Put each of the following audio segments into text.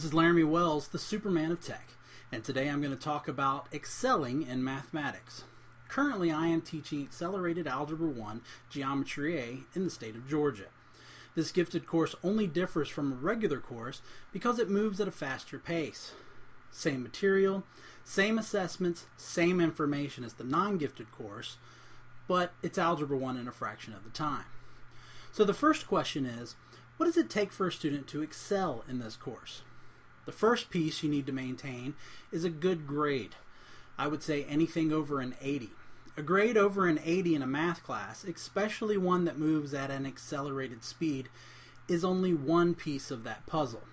is Laramie Wells, the Superman of Tech, and today I'm going to talk about excelling in mathematics. Currently, I am teaching Accelerated Algebra 1 Geometry A in the state of Georgia. This gifted course only differs from a regular course because it moves at a faster pace. Same material, same assessments, same information as the non-gifted course, but it's Algebra 1 in a fraction of the time. So the first question is, what does it take for a student to excel in this course? The first piece you need to maintain is a good grade. I would say anything over an 80. A grade over an 80 in a math class, especially one that moves at an accelerated speed, is only one piece of that puzzle.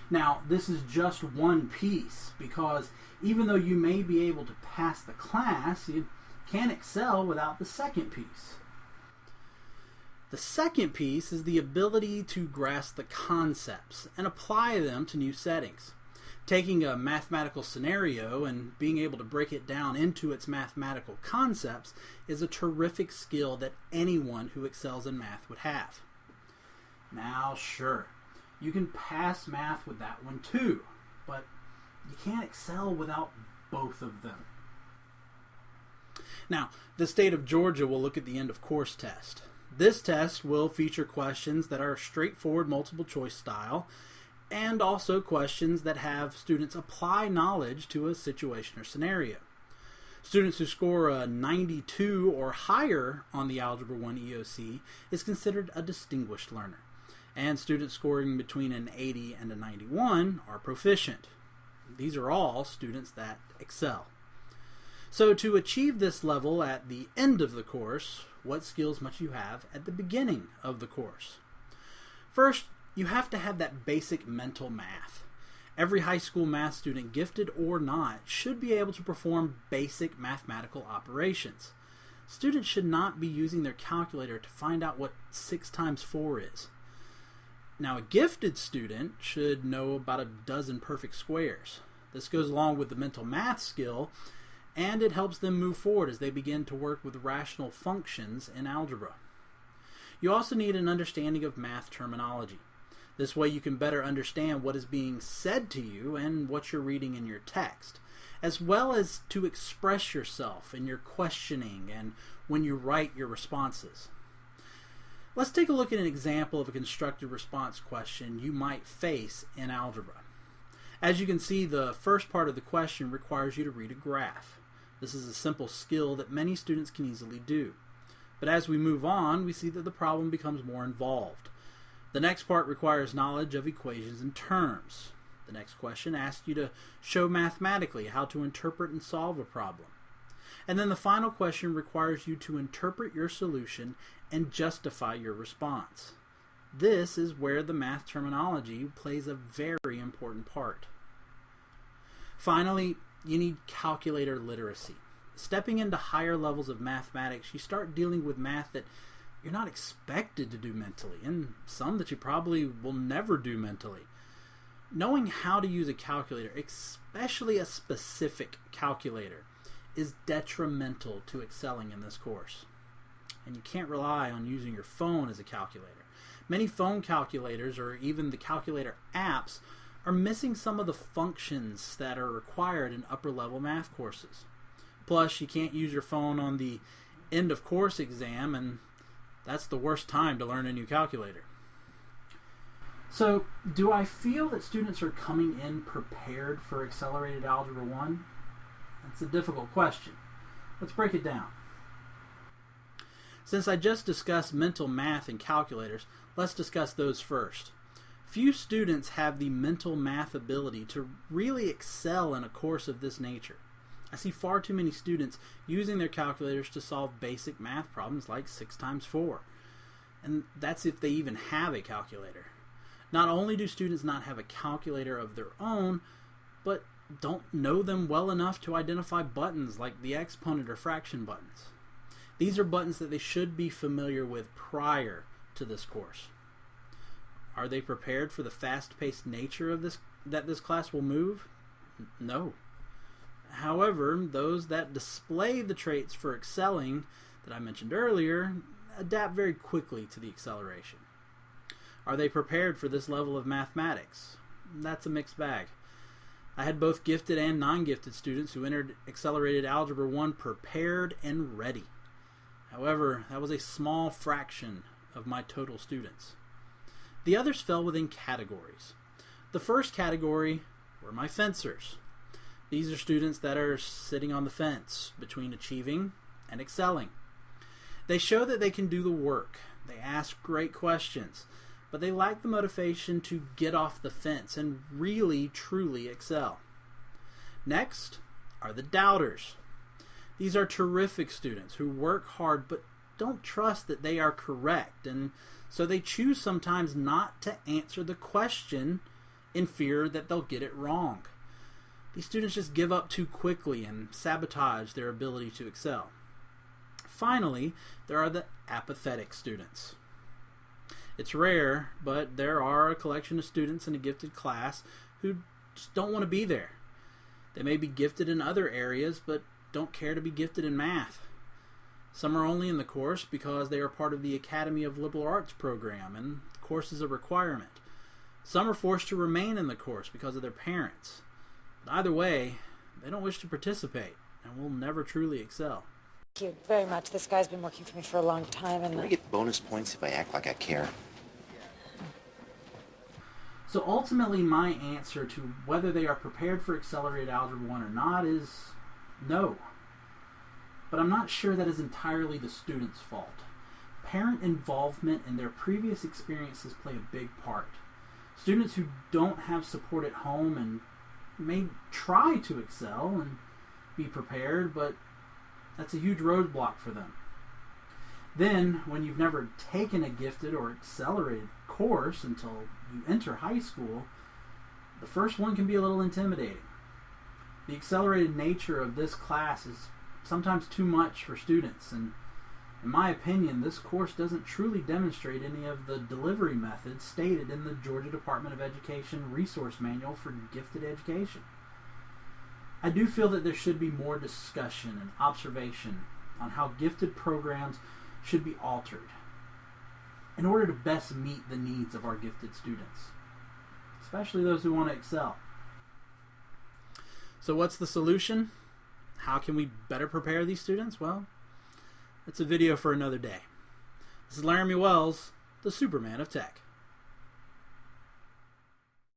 Now, this is just one piece because even though you may be able to pass the class, you can't excel without the second piece. The second piece is the ability to grasp the concepts and apply them to new settings. Taking a mathematical scenario and being able to break it down into its mathematical concepts is a terrific skill that anyone who excels in math would have. Now, sure, you can pass math with that one too, but you can't excel without both of them. Now, the state of Georgia will look at the end of course test. This test will feature questions that are straightforward multiple choice style and also questions that have students apply knowledge to a situation or scenario. Students who score a 92 or higher on the Algebra 1 EOC is considered a distinguished learner, and students scoring between an 80 and a 91 are proficient. These are all students that excel. So to achieve this level at the end of the course, what skills must you have at the beginning of the course? First, you have to have that basic mental math. Every high school math student, gifted or not, should be able to perform basic mathematical operations. Students should not be using their calculator to find out what 6 times 4 is. Now, a gifted student should know about a dozen perfect squares. This goes along with the mental math skill, and it helps them move forward as they begin to work with rational functions in algebra. You also need an understanding of math terminology. This way you can better understand what is being said to you and what you're reading in your text, as well as to express yourself in your questioning and when you write your responses. Let's take a look at an example of a constructed response question you might face in algebra. As you can see, the first part of the question requires you to read a graph. This is a simple skill that many students can easily do. But as we move on, we see that the problem becomes more involved. The next part requires knowledge of equations and terms. The next question asks you to show mathematically how to interpret and solve a problem. And then the final question requires you to interpret your solution and justify your response. This is where the math terminology plays a very important part. Finally, you need calculator literacy. Stepping into higher levels of mathematics, you start dealing with math that you're not expected to do mentally, and some that you probably will never do mentally. Knowing how to use a calculator, especially a specific calculator, is detrimental to excelling in this course. And you can't rely on using your phone as a calculator. Many phone calculators, or even the calculator apps, are missing some of the functions that are required in upper level math courses. Plus, you can't use your phone on the end of course exam, and that's the worst time to learn a new calculator. So, do I feel that students are coming in prepared for Accelerated Algebra 1? That's a difficult question. Let's break it down. Since I just discussed mental math and calculators, let's discuss those first. Few students have the mental math ability to really excel in a course of this nature. I see far too many students using their calculators to solve basic math problems like 6 times 4. And that's if they even have a calculator. Not only do students not have a calculator of their own, but don't know them well enough to identify buttons like the exponent or fraction buttons. These are buttons that they should be familiar with prior to this course. Are they prepared for the fast-paced nature of this class will move? No. However, those that display the traits for excelling that I mentioned earlier adapt very quickly to the acceleration. Are they prepared for this level of mathematics? that's a mixed bag. I had both gifted and non-gifted students who entered Accelerated Algebra 1 prepared and ready. However, that was a small fraction of my total students. The others fell within categories. The first category were my fencers. These are students that are sitting on the fence between achieving and excelling. They show that they can do the work. They ask great questions, but they lack the motivation to get off the fence and really, truly excel. Next are the doubters. These are terrific students who work hard but don't trust that they are correct, and so they choose sometimes not to answer the question in fear that they'll get it wrong. These students just give up too quickly and sabotage their ability to excel. Finally, there are the apathetic students. It's rare, but there are a collection of students in a gifted class who just don't want to be there. They may be gifted in other areas, but don't care to be gifted in math. Some are only in the course because they are part of the Academy of Liberal Arts program, and the course is a requirement. Some are forced to remain in the course because of their parents. But either way, they don't wish to participate and will never truly excel. Thank you very much. This guy's been working for me for a long time. And Do I get bonus points if I act like I care? So ultimately, my answer to whether they are prepared for Accelerated Algebra 1 or not is no. But I'm not sure that is entirely the student's fault. Parent involvement and their previous experiences play a big part. Students who don't have support at home and may try to excel and be prepared, but that's a huge roadblock for them. Then, when you've never taken a gifted or accelerated course until you enter high school, the first one can be a little intimidating. The accelerated nature of this class is sometimes too much for students, and in my opinion, this course doesn't truly demonstrate any of the delivery methods stated in the Georgia Department of Education Resource Manual for Gifted Education. I do feel that there should be more discussion and observation on how gifted programs should be altered in order to best meet the needs of our gifted students, especially those who want to excel. So what's the solution? How can we better prepare these students? Well, it's a video for another day. This is Laramie Wells, the Superman of Tech.